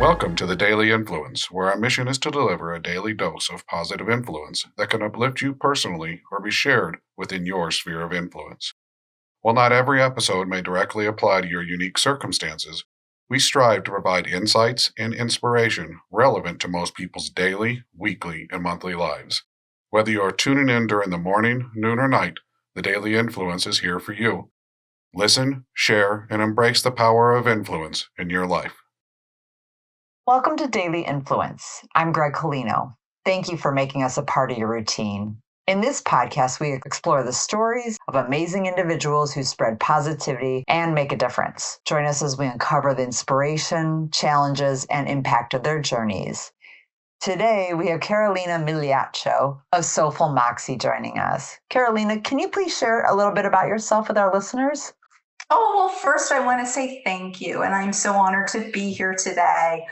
Welcome to the Daily Influence, where our mission is to deliver a daily dose of positive influence that can uplift you personally or be shared within your sphere of influence. While not every episode may directly apply to your unique circumstances, we strive to provide insights and inspiration relevant to most people's daily, weekly, and monthly lives. Whether you are tuning in during the morning, noon, or night, the Daily Influence is here for you. Listen, share, and embrace the power of influence in your life. Welcome to Daily Influence. I'm Gregg-Brooke Koleno. Thank you for making us a part of your routine. In this podcast, we explore the stories of amazing individuals who spread positivity and make a difference. Join us as we uncover the inspiration, challenges, and impact of their journeys. Today, we have Carolina Migliaccio of Soulful Maxie joining us. Carolina, can you please share a little bit about yourself with our listeners? Oh, well, first I want to say thank you. And I'm so honored to be here today.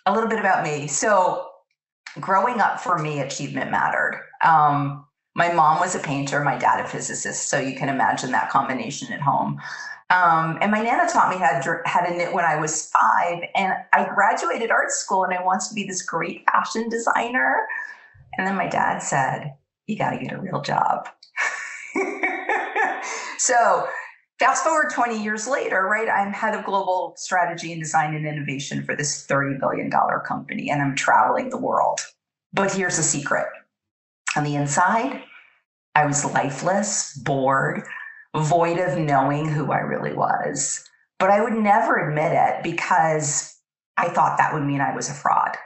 A little bit about me. So growing up for me, achievement mattered. My mom was a painter, my dad a physicist. So you can imagine that combination at home. And my Nana taught me how to knit when I was 5. And I graduated art school and I wanted to be this great fashion designer. And then my dad said, you got to get a real job. So fast forward 20 years later, right? I'm head of global strategy and design and innovation for this $30 billion company, and I'm traveling the world. But here's the secret. On the inside, I was lifeless, bored, void of knowing who I really was. But I would never admit it because I thought that would mean I was a fraud.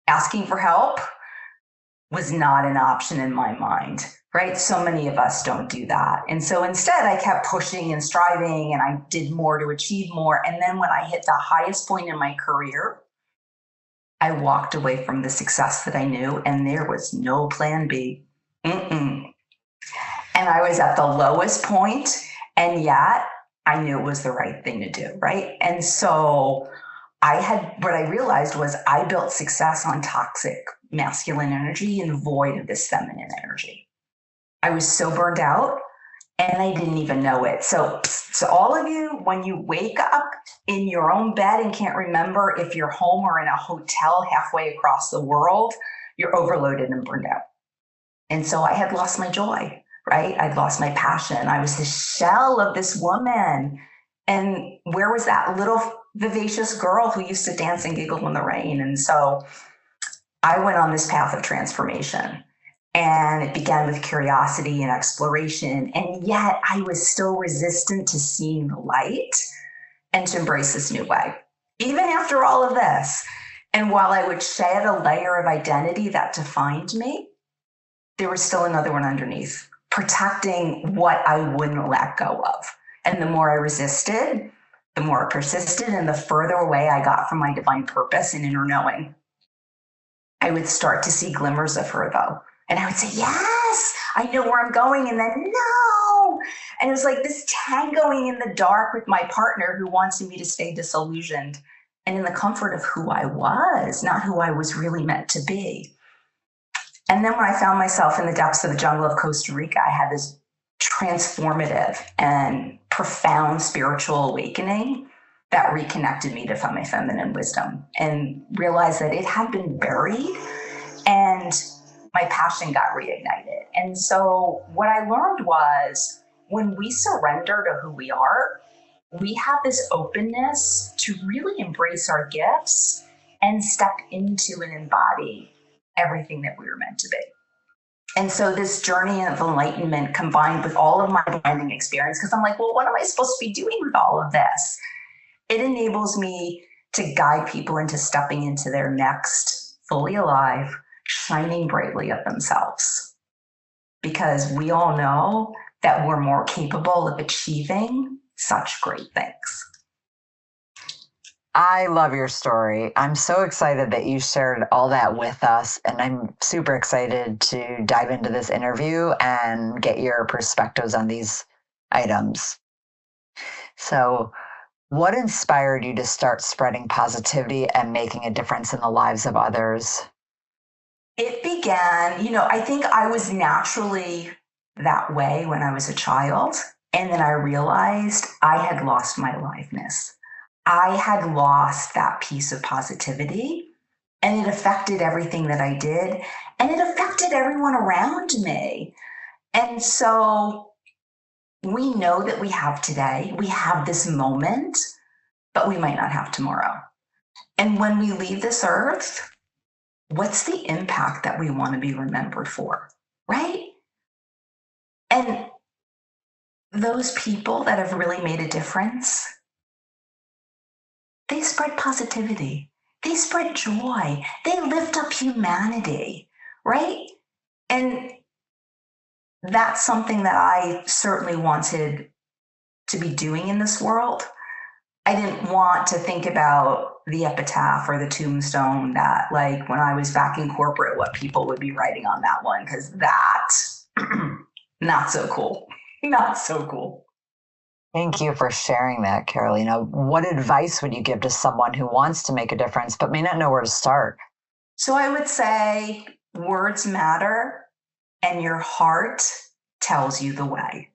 Asking for help was not an option in my mind, right? So many of us don't do that. And so instead I kept pushing and striving and I did more to achieve more. And then when I hit the highest point in my career, I walked away from the success that I knew and there was no plan B. And I was at the lowest point, and yet I knew it was the right thing to do, right? And so what I realized was I built success on toxic masculine energy and void of this feminine energy. I was so burned out and I didn't even know it. So all of you, when you wake up in your own bed and can't remember if you're home or in a hotel halfway across the world, you're overloaded and burned out. And so I had lost my joy, right? I'd lost my passion. I was the shell of this woman. And where was that little vivacious girl who used to dance and giggle in the rain? And so I went on this path of transformation, and it began with curiosity and exploration. And yet I was still resistant to seeing the light and to embrace this new way, even after all of this. And while I would shed a layer of identity that defined me, there was still another one underneath, protecting what I wouldn't let go of. And the more I resisted, the more it persisted, and the further away I got from my divine purpose and inner knowing. I would start to see glimmers of her, though. And I would say, yes, I know where I'm going. And then, no. And it was like this tangoing in the dark with my partner who wanted me to stay disillusioned and in the comfort of who I was, not who I was really meant to be. And then when I found myself in the depths of the jungle of Costa Rica, I had this transformative and profound spiritual awakening that reconnected me to my feminine wisdom and realized that it had been buried and my passion got reignited. And so what I learned was when we surrender to who we are, we have this openness to really embrace our gifts and step into and embody everything that we were meant to be. And so this journey of enlightenment combined with all of my branding experience, because I'm like, well, what am I supposed to be doing with all of this? It enables me to guide people into stepping into their next fully alive, shining brightly of themselves. Because we all know that we're more capable of achieving such great things. I love your story. I'm so excited that you shared all that with us, and I'm super excited to dive into this interview and get your perspectives on these items. So, what inspired you to start spreading positivity and making a difference in the lives of others? It began, I think I was naturally that way when I was a child. And then I realized I had lost my aliveness. I had lost that piece of positivity, and it affected everything that I did, and it affected everyone around me. And so we know that we have today, we have this moment, but we might not have tomorrow. And when we leave this earth, what's the impact that we want to be remembered for, right? And those people that have really made a difference, they spread positivity, they spread joy, they lift up humanity, right? And that's something that I certainly wanted to be doing in this world. I didn't want to think about the epitaph or the tombstone that, like, when I was back in corporate, what people would be writing on that one, because that's not so cool. Not so cool. Thank you for sharing that, Carolina. What advice would you give to someone who wants to make a difference but may not know where to start? So I would say words matter and your heart tells you the way.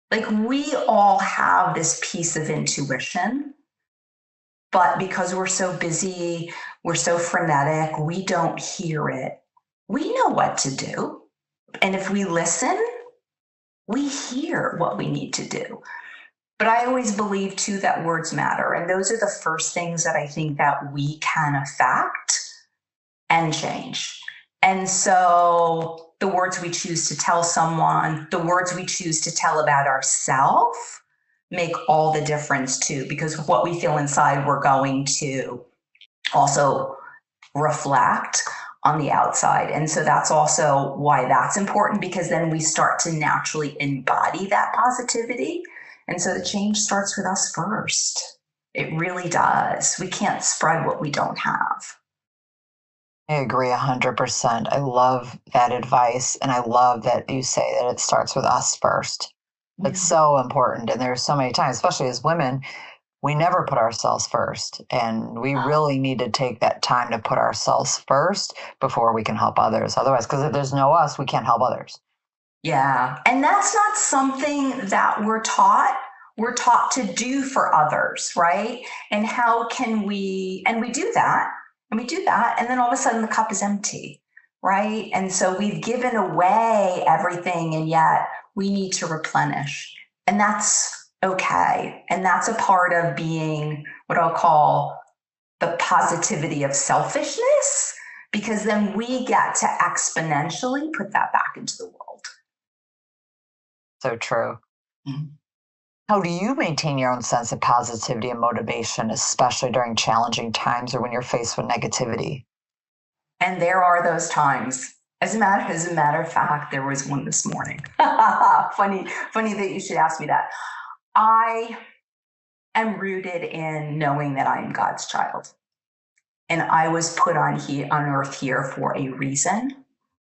Like, we all have this piece of intuition, but because we're so busy, we're so frenetic, we don't hear it. We know what to do. And if we listen, we hear what we need to do. But I always believe too that words matter. And those are the first things that I think that we can affect and change. And so the words we choose to tell someone, the words we choose to tell about ourselves make all the difference too, because what we feel inside, we're going to also reflect on the outside. And so that's also why that's important, because then we start to naturally embody that positivity. And so the change starts with us first. It really does. We can't spread what we don't have. I agree 100%. I love that advice. And I love that you say that it starts with us first. It's so important. And there's so many times, especially as women, we never put ourselves first. And we really need to take that time to put ourselves first before we can help others. Otherwise, because if there's no us, we can't help others. Yeah. And that's not something that we're taught. We're taught to do for others, right? And how can we, and we do that, and we do that, and then all of a sudden the cup is empty, right? And so we've given away everything, and yet we need to replenish. And that's okay. And that's a part of being what I'll call the positivity of selfishness, because then we get to exponentially put that back into the world. So true. Mm. How do you maintain your own sense of positivity and motivation, especially during challenging times or when you're faced with negativity? And there are those times. As a matter of fact, there was one this morning. funny that you should ask me that. I am rooted in knowing that I am God's child. And I was put on earth here for a reason,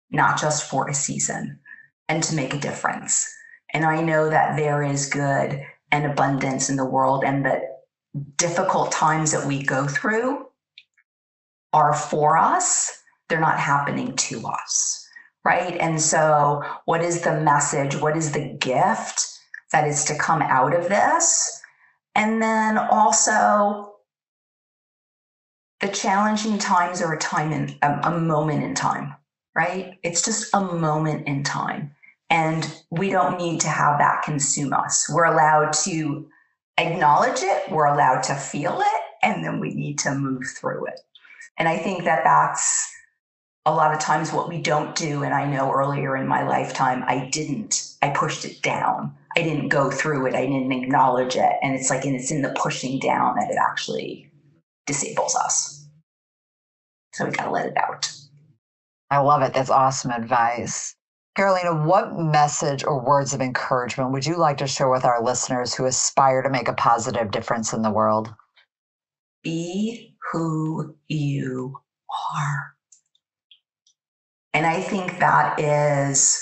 not just for a season, and to make a difference. And I know that there is good and abundance in the world, and that difficult times that we go through are for us. They're not happening to us, right? And so what is the message? What is the gift that is to come out of this? And then also, the challenging times are a moment in time, right? It's just a moment in time. And we don't need to have that consume us. We're allowed to acknowledge it, we're allowed to feel it, and then we need to move through it. And I think that that's a lot of times what we don't do. And I know earlier in my lifetime, I pushed it down. I didn't go through it. I didn't acknowledge it. And it's in the pushing down that it actually disables us. So we got to let it out. I love it. That's awesome advice. Carolina, what message or words of encouragement would you like to share with our listeners who aspire to make a positive difference in the world? Be who you are. And I think that is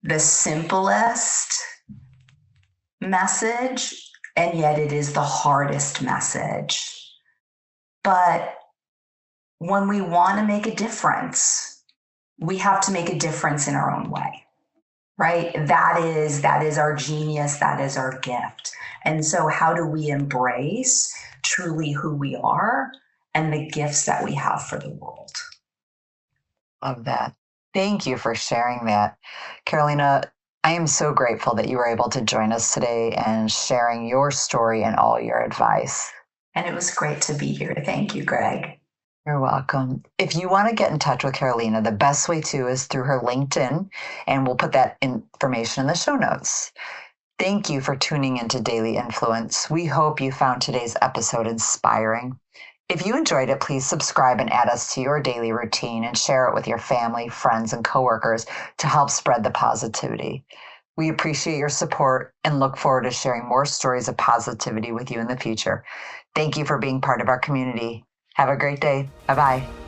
the simplest message, and yet it is the hardest message. But when we want to make a difference, we have to make a difference in our own way. right? That is our genius. That is our gift. And so how do we embrace truly who we are and the gifts that we have for the world? Love that. Thank you for sharing that. Carolina, I am so grateful that you were able to join us today and sharing your story and all your advice. And it was great to be here. Thank you, Gregg. You're welcome. If you want to get in touch with Carolina, the best way to is through her LinkedIn, and we'll put that information in the show notes. Thank you for tuning into Daily Influence. We hope you found today's episode inspiring. If you enjoyed it, please subscribe and add us to your daily routine and share it with your family, friends, and coworkers to help spread the positivity. We appreciate your support and look forward to sharing more stories of positivity with you in the future. Thank you for being part of our community. Have a great day. Bye-bye.